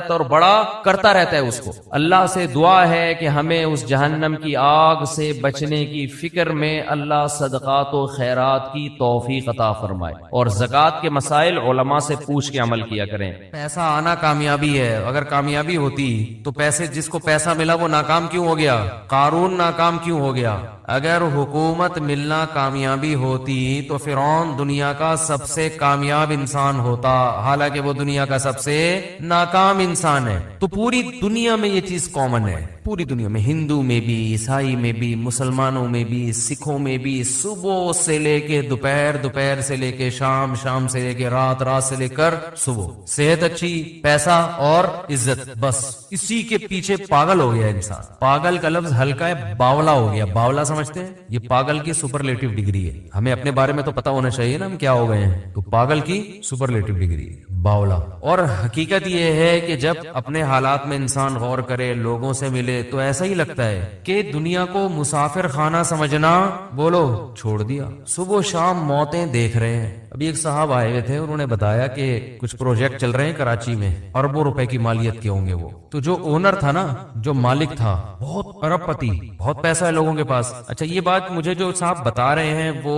اور بڑا کرتا رہتا ہے اس کو. اللہ سے دعا ہے کہ ہمیں اس جہنم کی آگ سے بچنے کی فکر میں اللہ صدقات و خیرات کی توفیق عطا فرمائے, اور زکوٰۃ کے مسائل علماء سے پوچھ کے عمل کیا کریں. پیسہ آنا کامیابی ہے, اگر کامیابی ہوتی تو پیسے, جس کو پیسہ ملا وہ ناکام کیوں ہو گیا؟ قارون ناکام کیوں ہو گیا؟ اگر حکومت ملنا کامیابی ہوتی تو فرعون دنیا کا سب سے کامیاب انسان ہوتا, حالانکہ وہ دنیا کا سب سے ناکام انسان ہے. تو پوری دنیا میں یہ چیز کامن ہے, پوری دنیا میں, ہندو میں بھی, عیسائی میں بھی, مسلمانوں میں بھی, سکھوں میں بھی, صبح سے لے کے دوپہر, دوپہر سے لے کے شام, شام سے لے کے رات, رات سے لے کر صبح. صحت اچھی, پیسہ اور عزت, بس اسی کے پیچھے پاگل ہو گیا انسان. پاگل کا لفظ ہلکا ہے, باولا ہو گیا. باولا سمجھتے ہیں, یہ پاگل کی سپرلیٹو ڈگری ہے. ہمیں اپنے بارے میں تو پتا ہونا چاہیے نا ہم کیا ہو گئے ہیں. تو پاگل کی سپرلیٹو ڈگری, باولا. اور حقیقت یہ ہے کہ جب اپنے حالات میں انسان غور کرے, لوگوں سے ملے, تو ایسا ہی لگتا ہے کہ دنیا کو مسافر خانہ سمجھنا, بولو, چھوڑ دیا. صبح شام موتیں دیکھ رہے ہیں. ابھی ایک صاحب آئے ہوئے تھے, انہوں نے بتایا کہ کچھ پروجیکٹ چل رہے ہیں کراچی میں, اربوں روپے کی مالیت کے ہوں گے وہ. تو جو اونر تھا نا, جو مالک تھا, بہت ارب پتی, بہت پیسہ ہے لوگوں کے پاس. اچھا, یہ بات مجھے جو صاحب بتا رہے ہیں وہ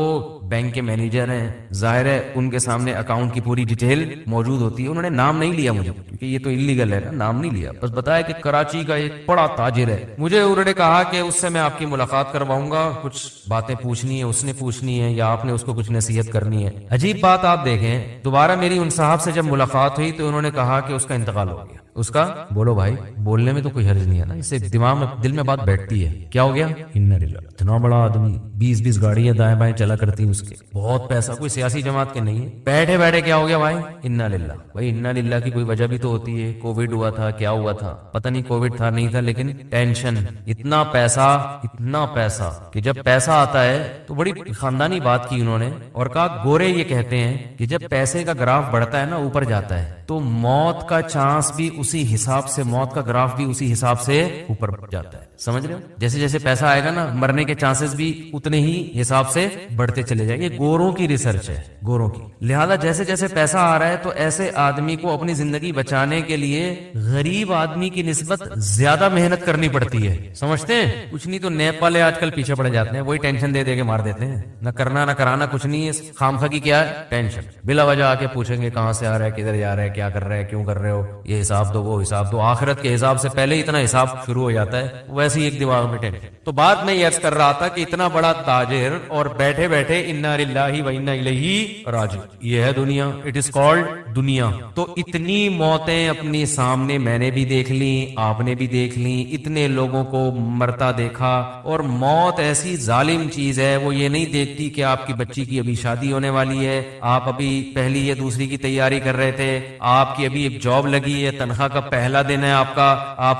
بینک کے مینیجر ہیں, ظاہر ہے ان کے سامنے اکاؤنٹ کی پوری ڈیٹیل موجود ہوتی ہے. انہوں نے نام نہیں لیا مجھے, کیونکہ یہ تو انلیگل ہے نا, نام نہیں لیا, بس بتایا کہ کراچی کا ایک بڑا تاجر ہے. مجھے انہوں نے کہا کہ اس سے میں آپ کی ملاقات کرواؤں گا, کچھ باتیں پوچھنی ہے, اس نے پوچھنی ہے یا آپ نے اس کو کچھ نصیحت کرنی ہے. عجیب بات آپ دیکھیں, دوبارہ میری ان صاحب سے جب ملاقات ہوئی تو انہوں نے کہا کہ اس کا انتقال ہو گیا. اس کا, بولو بھائی, بولنے میں تو کوئی حرج نہیں ہے نا, اس سے دماغ میں, دل میں بات بیٹھتی ہے. کیا ہو گیا؟ اتنا بڑا آدمی, 20 گاڑیاں دائیں بائیں چلا کرتی ہیں اس کے, بہت پیسہ, کوئی سیاسی جماعت کے نہیں ہے. بیٹھے بیٹھے کیا ہو گیا بھائی؟ انا للہ. بھائی انا للہ کی کوئی وجہ بھی تو ہوتی ہے. کووڈ ہوا تھا, کیا ہوا تھا پتہ نہیں, کووڈ تھا نہیں تھا, لیکن ٹینشن, اتنا پیسہ کہ جب پیسہ آتا ہے تو بڑی خاندانی بات کی انہوں نے, اور کہا گورے یہ کہتے ہیں کہ جب پیسے کا گراف بڑھتا ہے نا, اوپر جاتا ہے, تو موت کا چانس بھی اسی حساب سے, موت کا گراف بھی اسی حساب سے اوپر جاتا ہے. سمجھ رہے ہو؟ جیسے جیسے پیسہ آئے گا نا, مرنے کے چانسز بھی اتنے ہی حساب سے بڑھتے چلے جائیں گے. گوروں کی ریسرچ ہے, گوروں کی. لہذا جیسے جیسے پیسہ آ رہا ہے تو ایسے آدمی کو اپنی زندگی بچانے کے لیے غریب آدمی کی نسبت زیادہ محنت کرنی پڑتی ہے. سمجھتے ہیں؟ کچھ نہیں تو نیپ والے آج کل پیچھے پڑ جاتے ہیں, وہی ٹینشن دے دے کے مار دیتے ہیں. نہ کرنا نہ کرانا کچھ نہیں ہے, خامخواہ کی کیا ہے ٹینشن. بلا وجہ آ کے پوچھیں گے کہاں سے آ رہا ہے, کدھر جا رہا ہے, کیا کر رہا ہے, کیوں کر رہے ہو, یہ حساب دو, وہ حساب دو. آخرت کے حساب سے پہلے اتنا حساب شروع ہو جاتا ہے, ویسے ہی ایک دماغ میں ٹینشن. تو بات میں یہ عرض کر رہا تھا کہ اتنا بڑا تاجر, اور بیٹھے بیٹھے انا للہ و انا الیہ راجعون, یہ ہے دنیا. اٹ از کالڈ دنیا. تو اتنی موتیں اپنی سامنے میں نے بھی دیکھ لی, آپ نے بھی دیکھ لی, اتنے لوگوں کو مرتا دیکھا. اور موت ایسی ظالم چیز ہے, وہ یہ نہیں دیکھتی کہ آپ کی بچی کی ابھی شادی ہونے والی ہے, آپ ابھی پہلی یا دوسری کی تیاری کر رہے تھے, آپ کی ابھی ایک جاب لگی ہے, تنخواہ کا پہلا دن ہے آپ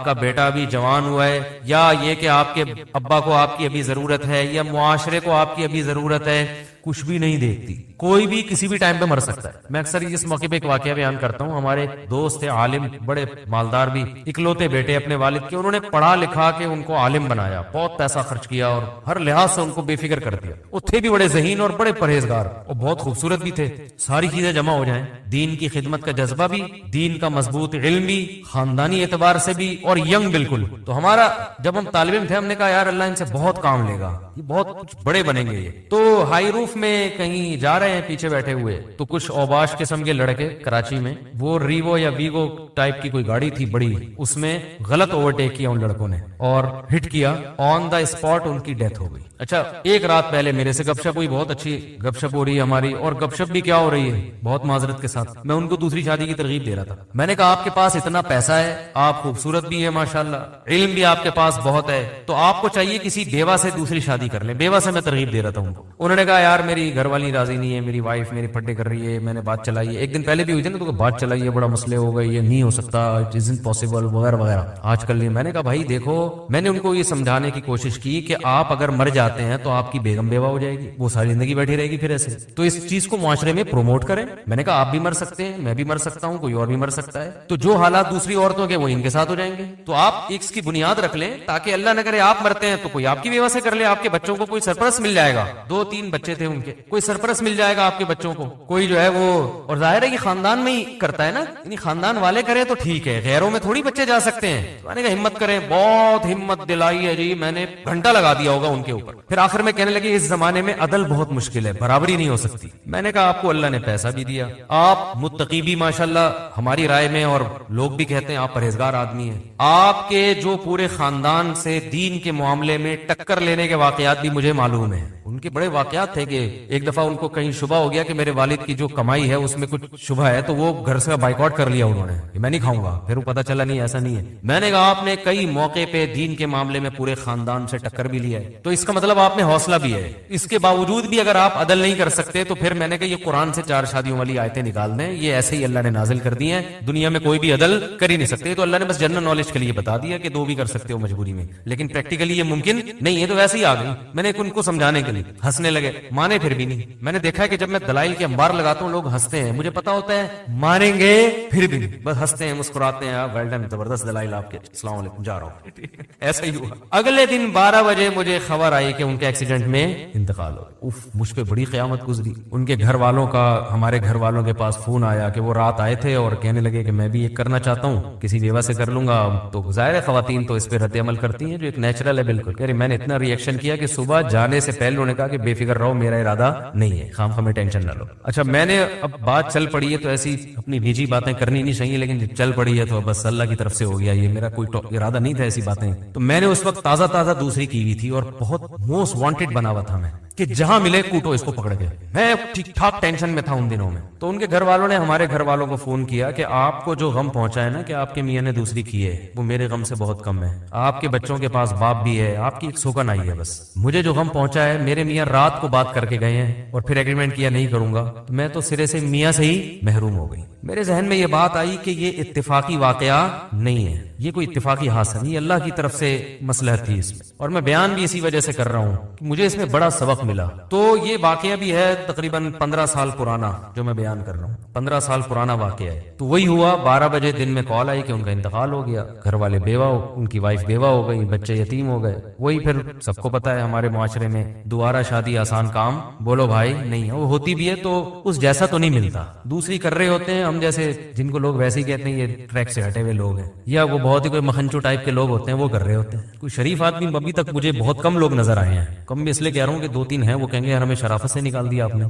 کا بیٹا ابھی جوان ہوا ہے, یا یہ کہ آپ کے ابا کو آپ کی ابھی ضرورت ہے, یا معاشرے کو آپ کی ابھی ضرورت ہے. کچھ بھی نہیں دیکھتی. کوئی بھی کسی بھی ٹائم پہ مر سکتا ہے. میں اکثر اس موقع پہ ایک واقعہ بیان کرتا ہوں. ہمارے دوست تھے عالم, بڑے مالدار بھی, اکلوتے بیٹے اپنے والد کے. انہوں نے پڑھا لکھا کے ان کو عالم بنایا, بہت پیسہ خرچ کیا اور ہر لحاظ سے ان کو بے فکر کر دیا. وہ تھے بھی بڑے ذہین اور بڑے پرہیزگار, اور بہت خوبصورت بھی تھے. ساری چیزیں جمع ہو جائیں, دین کی خدمت کا جذبہ بھی, دین کا مضبوط علم بھی, خاندانی اعتبار سے بھی, اور ینگ بالکل. تو ہمارا جب ہم طالب علم تھے, ہم نے کہا یار اللہ ان سے بہت کام لے گا, یہ بہت کچھ بڑے بنیں گے یہ. تو ہائی روف میں کہیں جا رہے ہیں پیچھے بیٹھے ہوئے, تو کچھ اوباش قسم کے لڑکے کراچی میں, وہ ریوو یا ویگو ٹائپ کی کوئی گاڑی تھی بڑی, اس میں غلط اوورٹیک کیا ان لڑکوں نے اور ہٹ کیا. آن دا اسپاٹ ان کی ڈیتھ ہو گئی. اچھا, ایک رات پہلے میرے سے گپ شپ ہوئی, بہت اچھی گپ شپ ہو رہی ہے ہماری, اور گپ شپ بھی کیا ہو رہی ہے, بہت معذرت کے ساتھ, میں ان کو دوسری شادی کی ترغیب دے رہا تھا. میں نے کہا آپ کے پاس اتنا پیسہ ہے, آپ خوبصورت بھی ہے ماشاءاللہ, علم بھی آپ کے پاس بہت ہے, تو آپ کو چاہیے کسی بیوہ سے دوسری شادی کر لیں. بیوہ سے میں ترغیب دے رہا تھا ان کو. انہوں نے کہا یار یار میری گھر والی راضی نہیں ہے, میری وائف میری پھٹے کر رہی ہے, میں نے بات چلائی ہے, ایک دن پہلے بھی ہوئی تھی نا, تو بات چلائی ہے, بڑا مسئلے ہو گئے, یہ نہیں ہو سکتا, اٹ ازنٹ پاسبل وغیرہ وغیرہ. آج کل نہیں. میں نے کہا بھائی دیکھو, میں نے ان کو یہ سمجھانے کی کوشش کی کہ آپ اگر مر جاتے ہیں تو آپ کی بیگم بیوہ ہو جائے گی, وہ ساری زندگی بیٹھی رہے گی پھر ایسے, تو اس چیز کو معاشرے میں پروموٹ کریں. میں نے کہا آپ بھی مر سکتے ہیں, میں بھی مر سکتا ہوں, کوئی اور بھی مر سکتا ہے, تو جو حالات دوسری عورتوں کے وہ ان کے ساتھ ہو جائیں گے. تو آپ اس کی بنیاد رکھ لیں تاکہ اللہ نہ کرے آپ مرتے ہیں تو کوئی آپ کی بیوہ سے کر لے, آپ کے بچوں کو کوئی سرپرست مل جائے گا. 2-3 بچے تھے ان کے, کوئی سرپرست مل جائے گا آپ کے بچوں کو, کوئی جو ہے وہ. اور ظاہر ہے کہ خاندان میں ہی کرتا ہے نا, یعنی خاندان والے کرے تو ٹھیک ہے, غیروں میں تھوڑی بچے جا سکتے ہیں. تو میں نے کہا ہمت کریں, بہت ہمت دلائی ہے جی, میں نے گھنٹہ لگا دیا ہوگا ان کے اوپر. پھر آخر میں کہنے لگے اس زمانے میں عدل بہت مشکل ہے, برابری نہیں ہو سکتی. میں نے کہا آپ کو اللہ نے پیسہ بھی دیا, آپ متقی بھی ماشاءاللہ ہماری رائے میں, اور لوگ بھی کہتے ہیں آپ پرہیزگار آدمی ہیں. آپ کے جو پورے خاندان سے دین کے معاملے میں ٹکر لینے کے واقعات بھی مجھے معلوم ہیں. ان کے بڑے واقعات تھے کہ ایک دفعہ ان کو کہیں شبہ ہو گیا کہ میرے والد کی جو کمائی ہے اس میں کچھ شبہ ہے, تو وہ گھر سے بائیکاٹ کر لیا انہوں نے کہ میں نہیں کھاؤں گا. پھر وہ پتہ چلا نہیں ایسا نہیں ہے. میں نے کہا آپ نے کئی موقع پہ دین کے معاملے میں پورے خاندان سے ٹکر بھی لیا ہے, تو اس کا مطلب آپ میں حوصلہ بھی ہے. اس کے باوجود بھی اگر آپ عدل نہیں کر سکتے تو پھر میں نے کہا یہ قرآن سے 4 شادیوں والی آیتیں نکال دیں, یہ ایسے ہی اللہ نے نازل کر دی ہیں, دنیا میں کوئی بھی عدل کر ہی نہیں سکتے. تو اللہ نے بس جنرل نالج کے لیے بتا دیا کہ 2 بھی کر سکتے ہو مجبوری میں, لیکن پریکٹیکلی یہ ممکن نہیں ہے. تو ویسے ہی آ گئی. میں نے ان کو سمجھانے کے لیے, ہنسنے لگے, مانے پھر بھی نہیں. میں نے دیکھا ہے کہ جب میں دلائل کے انبار لگاتا ہوں لوگ ہنستے ہیں, مجھے پتا ہوتا ہے مانیں گے پھر بھی نہیں, بس ہنستے ہیں مسکراتے ہیں, ویل ڈن, زبردست دلائل آپ کے, السلام علیکم, جا رہا ہوں. ایسا ہی ہوا. اگلے دن 12 بجے مجھے خبر آئی کہ ان کے ایکسیڈنٹ میں انتقال ہو. اف, مجھ پہ بڑی قیامت گزری. ان کے گھر والوں کا ہمارے گھر والوں کے پاس فون آیا کہ وہ رات آئے تھے اور کہنے لگے کہ میں بھی ایک کرنا چاہتا ہوں, کسی بیوہ سے کر لوں گا. تو ظاہر ہے خواتین تو اس پہ رد عمل کرتی ہیں جو ایک نیچرل ہے بالکل. کہہ رہے میں نے اتنا ری ایکشن کیا کہ صبح جانے سے پہلے انہوں نے کہا کہ بے فکر رہو, میرا ارادہ نہیں ہے, خام خامے ٹینشن نہ لو. اچھا میں نے اب بات چل پڑی ہے تو ایسی اپنی بھیجی باتیں کرنی نہیں چاہیے, لیکن جب چل پڑی ہے تو بس اللہ کی طرف سے ہو گیا, یہ میرا کوئی ارادہ نہیں تھا ایسی باتیں. تو میں نے اس وقت تازہ دوسری کی ہوئی تھی اور بہت موسٹ وانٹیڈ بنا ہوا تھا میں کہ جہاں ملے کوٹو اس کو پکڑ کے. میں ٹھیک ٹھاک ٹینشن میں تھا ان دنوں میں. تو ان کے گھر والوں نے ہمارے گھر والوں کو فون کیا کہ آپ کو جو غم پہنچا ہے نا کہ آپ کے میاں نے دوسری کی ہے, وہ میرے غم سے بہت کم ہے. آپ کے بچوں کے پاس باپ بھی ہے, آپ کی ایک سوگن آئی ہے, بس مجھے جو غم پہنچا ہے میرے میاں رات کو بات کر کے گئے ہیں اور پھر ایگریمنٹ کیا نہیں کروں گا, تو میں تو سرے سے میاں سے ہی محروم ہو گئی. میرے ذہن میں یہ بات آئی کہ یہ اتفاقی واقعہ نہیں ہے, یہ کوئی اتفاقی حادثہ نہیں, اللہ کی طرف سے مصلحت تھی اس میں. اور میں بیان بھی اسی وجہ سے کر رہا ہوں کہ مجھے اس میں بڑا سبق ملا. تو یہ واقعہ بھی ہے تقریباً 15 سال پرانا جو میں بیان کر رہا ہوں, 15 سال پرانا واقعہ ہے. تو وہی ہوا, 12 بجے دن میں کال آئی کہ ان کا انتقال ہو گیا. گھر والے بیوہ, ان کی وائف بیوہ ہو گئی, بچے یتیم ہو گئے. وہی پھر سب کو پتا ہے ہمارے معاشرے میں دوبارہ شادی آسان کام بولو بھائی نہیں ہے, وہ ہوتی بھی ہے تو اس جیسا تو نہیں ملتا. دوسری کر رہے ہوتے ہیں ہم جیسے, جن کو لوگ ویسے ہی کہتے ہیں یہ ٹریک سے ہٹے ہوئے لوگ ہیں, یا وہ بہت ہی کوئی مکھنچو ٹائپ کے لوگ ہوتے ہیں, وہ کر رہے ہوتے ہیں. کوئی شریف آدمی ابھی تک مجھے بہت کم لوگ نظر آئے ہیں. کم میں اس لیے کہہ رہا ہوں کہ 2-3 ہیں, وہ کہیں گے یار ہمیں شرافت سے نکال دیا آپ نے.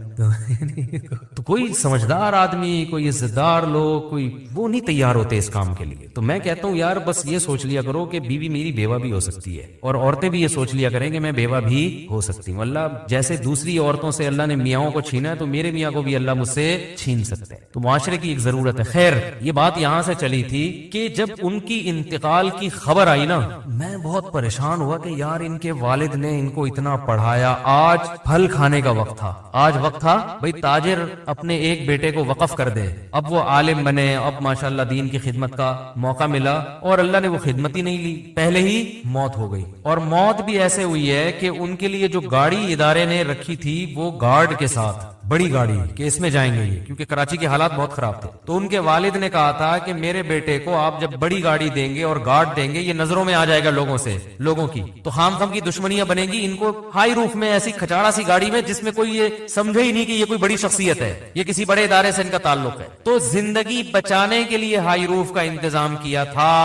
تو کوئی سمجھدار آدمی, کوئی عزت دار لوگ, کوئی وہ نہیں تیار ہوتے اس کام کے لیے. تو میں کہتا ہوں یار بس یہ سوچ لیا کرو کہ بیوی میری بیوہ بھی ہو سکتی ہے, اور عورتیں بھی یہ سوچ لیا کریں کہ میں بیوہ بھی ہو سکتی ہوں. اللہ جیسے دوسری عورتوں سے اللہ نے میاں کو چھینا ہے تو میرے میاں کو بھی اللہ مجھ سے چھین سکتے ہیں. تو معاشرے کی ایک ضرورت ہے. خیر یہ بات یہاں سے چلی تھی کہ جب ان کی انتقال کی خبر آئی نا, میں بہت پریشان ہوا کہ یار ان کے والد نے ان کو اتنا پڑھایا, آج پھل کھانے کا وقت تھا, آج وقت تھا بھئی تاجر اپنے ایک بیٹے کو وقف کر دے. اب وہ عالم بنے, اب ماشاءاللہ دین کی خدمت کا موقع ملا, اور اللہ نے وہ خدمت ہی نہیں لی, پہلے ہی موت ہو گئی. اور موت بھی ایسے ہوئی ہے کہ ان کے لیے جو گاڑی ادارے نے رکھی تھی وہ گارڈ کے ساتھ, بڑی گاڑی کہ اس میں جائیں گے یہ, کیونکہ کراچی کے حالات بہت خراب تھے. تو ان کے والد نے کہا تھا کہ میرے بیٹے کو آپ جب بڑی گاڑی دیں گے اور گارڈ دیں گے, یہ نظروں میں آ جائے گا لوگوں کی, تو خام خام کی دشمنیاں بنے گی. ان کو ہائی روف میں ایسی کھچاڑا سی گاڑی میں جس میں کوئی یہ سمجھے ہی نہیں کہ یہ کوئی بڑی شخصیت ہے, یہ کسی بڑے ادارے سے ان کا تعلق ہے. تو زندگی بچانے کے لیے ہائی روف کا انتظام کیا تھا,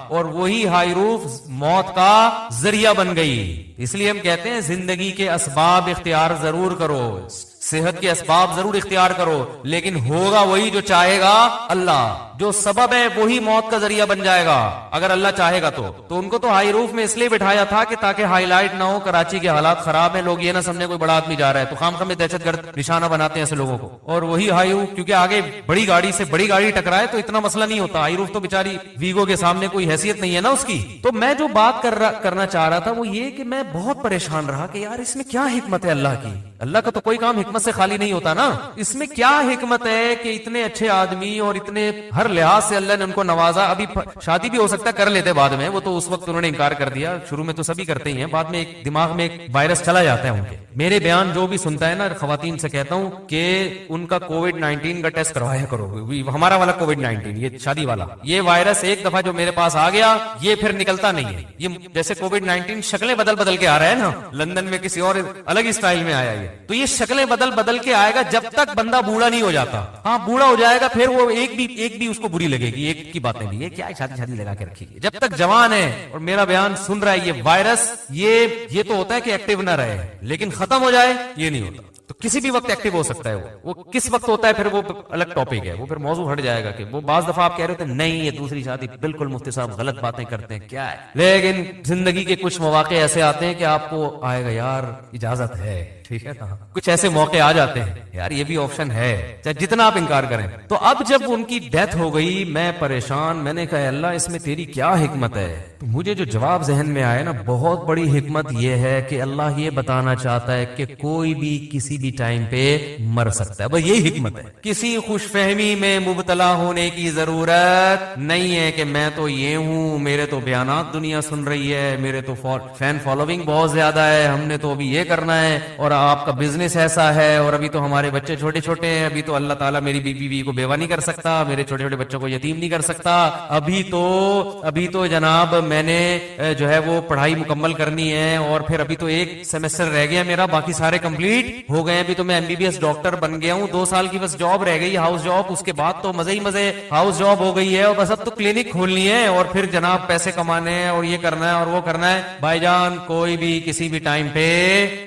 اور وہی ہائی روف موت کا ذریعہ بن گئی. اس لیے ہم کہتے ہیں زندگی کے اسباب اختیار ضرور کرو, صحت کے اسباب ضرور اختیار کرو, لیکن ہوگا وہی جو چاہے گا اللہ. جو سبب ہے وہی موت کا ذریعہ بن جائے گا اگر اللہ چاہے گا تو ان کو تو ہائی روف میں اس لیے بٹھایا تھا کہ تاکہ ہائی لائٹ نہ ہو، کراچی کے حالات خراب ہیں، لوگ یہ نہ سمجھے کوئی بڑا آدمی جا رہا ہے، تو خام خام میں دہشت گرد نشانہ بناتے ہیں ایسے لوگوں کو. اور وہی ہائی روف، کیونکہ آگے بڑی گاڑی سے بڑی گاڑی ٹکرائے تو اتنا مسئلہ نہیں ہوتا، ہائی روف تو بیچاری ویگو کے سامنے کوئی حیثیت نہیں ہے نا اس کی. تو میں جو بات کرنا چاہ رہا تھا وہ یہ کہ میں بہت پریشان رہا کہ یار اس میں کیا حکمت ہے اللہ کی. اللہ کا تو کوئی کام حکمت سے خالی نہیں ہوتا نا. اس میں کیا حکمت ہے کہ اتنے اچھے آدمی اور اتنے ہر لحاظ سے اللہ نے ان کو نوازا. ابھی شادی بھی ہو سکتا ہے کر لیتے بعد میں، وہ تو اس وقت انہوں نے انکار کر دیا، شروع میں تو سبھی کرتے ہی ہیں، بعد میں ایک دماغ میں ایک وائرس چلا جاتا ہے ان کے. میرے بیان جو بھی سنتا ہے نا خواتین سے کہتا ہوں کہ ان کا کووڈ-19 کا ٹیسٹ کروایا کرو. ہمارا والا کووڈ-19 یہ شادی والا، یہ وائرس ایک دفعہ جو میرے پاس آ گیا یہ پھر نکلتا نہیں ہے. یہ جیسے کووڈ-19 شکلیں بدل کے آ رہا ہے نا، لندن میں کسی اور الگ ہی اسٹائل میں آیا یہ، تو یہ شکلیں بدل کے آئے گا جب تک بندہ بوڑھا نہیں ہو جاتا. ہاں بوڑھا ہو جائے گا پھر وہ ایک بھی اس کو بری لگے گی، ایک کی باتیں بھی، یہ کیا شادی لگا کے رکھی. جب تک جوان ہے اور میرا بیان سن رہا ہے، یہ وائرس یہ تو ہوتا ہے کہ ایکٹیو نہ رہے، لیکن ختم ہو جائے یہ نہیں ہوتا. تو کسی بھی وقت ایکٹیو ہو سکتا ہے. وہ کس وقت ہوتا ہے پھر وہ الگ ٹاپک ہے، وہ پھر موضوع ہٹ جائے گا. کہ وہ بعض دفعہ آپ کہہ رہے تھے نہیں یہ دوسری شادی، بالکل مفتی صاحب غلط باتیں کرتے ہیں، کیا ہے. لیکن زندگی کے کچھ مواقع ایسے آتے ہیں کہ آپ کو آئے گا یار اجازت ہے، ٹھیک ہے نا. کچھ ایسے موقع آ جاتے ہیں یار یہ بھی آپشن ہے، چاہے جتنا آپ انکار کریں. تو اب جب ان کی ڈیتھ ہو گئی میں پریشان، میں نے کہا اللہ اس میں تیری کیا حکمت ہے. تو مجھے جو جواب ذہن میں آیا نا، بہت بڑی حکمت یہ ہے کہ اللہ یہ بتانا چاہتا ہے کہ کوئی بھی کسی بھی ٹائم پہ مر سکتا ہے. بس یہی حکمت ہے. کسی خوش فہمی میں مبتلا ہونے کی ضرورت نہیں ہے کہ میں تو یہ ہوں، میرے تو بیانات دنیا سن رہی ہے، میرے تو فین فالوونگ بہت زیادہ ہے، ہم نے تو ابھی یہ کرنا ہے، اور آپ کا بزنس ایسا ہے، اور ابھی تو ہمارے بچے چھوٹے چھوٹے ہیں، ابھی تو اللہ تعالیٰ میری بیوی کو بیوہ نہیں کر سکتا، میرے چھوٹے چھوٹے بچوں کو یتیم نہیں کر سکتا، ابھی تو جناب میں نے جو ہے وہ پڑھائی مکمل کرنی ہے، اور پھر ابھی تو ایک سیمسٹر رہ گیا میرا، باقی سارے کمپلیٹ ہو گئے. ابھی تو میں MBBS ڈاکٹر بن گیا ہوں، 2 سال کی بس جاب رہ گئی، ہاؤس جاب. اس کے بعد تو مزے ہی مزے ہاؤس جاب ہو گئی ہے، اور بس اب تو کلینک کھولنی ہے، اور پھر جناب پیسے کمانے ہیں، اور یہ کرنا ہے اور وہ کرنا ہے. بھائی جان کوئی بھی کسی بھی ٹائم پہ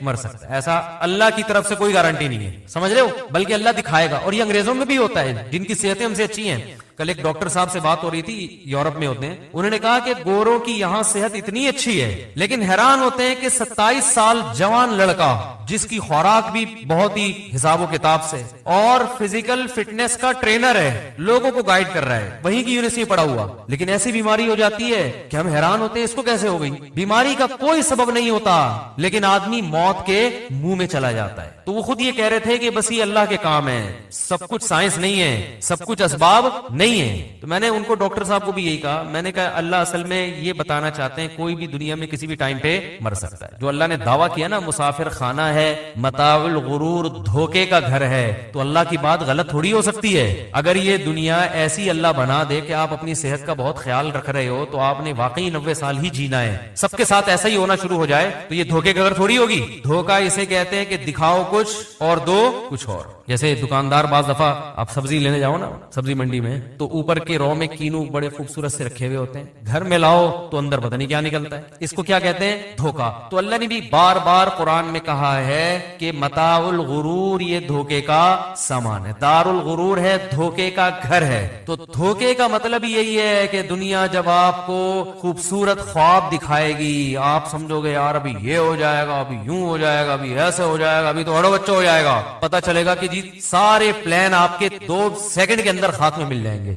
مر سکتا ہے، ایسا اللہ کی طرف سے کوئی گارنٹی نہیں ہے، سمجھ رہے ہو، بلکہ اللہ دکھائے گا. اور یہ انگریزوں میں بھی ہوتا ہے جن کی صحتیں ہم سے اچھی ہیں. کل ایک ڈاکٹر صاحب سے بات ہو رہی تھی، یورپ میں ہوتے ہیں، انہوں نے کہا کہ گوروں کی یہاں صحت اتنی اچھی ہے، لیکن حیران ہوتے ہیں کہ 27 سال جوان لڑکا جس کی خوراک بھی بہت ہی حساب و کتاب سے اور فزیکل فٹنس کا ٹرینر ہے، لوگوں کو گائیڈ کر رہا ہے، وہیں کی یونیورسٹی پڑھا ہوا، لیکن ایسی بیماری ہو جاتی ہے کہ ہم حیران ہوتے ہیں اس کو کیسے ہو گئی. بیماری کا کوئی سبب نہیں ہوتا، لیکن آدمی موت کے منہ میں چلا جاتا ہے. تو وہ خود یہ کہہ رہے تھے کہ بس یہ اللہ کے کام ہے، سب کچھ سائنس نہیں ہے، سب کچھ اسباب نہیں ہے. تو میں نے ان کو ڈاکٹر صاحب کو بھی یہی کہا، میں نے کہا اللہ اصل میں یہ بتانا چاہتے ہیں کوئی بھی دنیا میں کسی بھی ٹائم پہ مر سکتا ہے. جو اللہ نے دعویٰ کیا نا مسافر خانہ ہے، متاع الغرور، دھوکے کا گھر ہے، تو اللہ کی بات غلط تھوڑی ہو سکتی ہے. اگر یہ دنیا ایسی اللہ بنا دے کہ آپ اپنی صحت کا بہت خیال رکھ رہے ہو تو آپ نے واقعی 90 سال ہی جینا ہے، سب کے ساتھ ایسا ہی ہونا شروع ہو جائے تو یہ دھوکے کا گھر تھوڑی ہوگی. دھوکا اسے کہتے ہیں کہ دکھاؤ کچھ اور دو کچھ اور. جیسے دکاندار بعض دفعہ آپ سبزی لینے جاؤ نا سبزی منڈی میں، تو اوپر کے رو میں کینو بڑے خوبصورت سے رکھے ہوئے ہوتے ہیں، گھر میں لاؤ تو اندر پتہ نہیں کیا نکلتا ہے. اس کو کیا کہتے ہیں؟ دھوکا. تو اللہ نے بھی بار بار قرآن میں کہا ہے کہ متاع الغرور یہ دھوکے کا سامان ہے، دار الغرور ہے، دھوکے کا گھر ہے. تو دھوکے کا مطلب یہی ہے کہ دنیا جب آپ کو خوبصورت خواب دکھائے گی، آپ سمجھو گے یار ابھی یہ ہو جائے گا، ابھی یوں ہو جائے گا، ابھی ایسے ہو جائے گا، ابھی تو اڑو بچہ ہو جائے گا، پتہ چلے گا کہ جی سارے پلان آپ کے 2 سیکنڈ کے اندر خاتمے مل جائیں گے.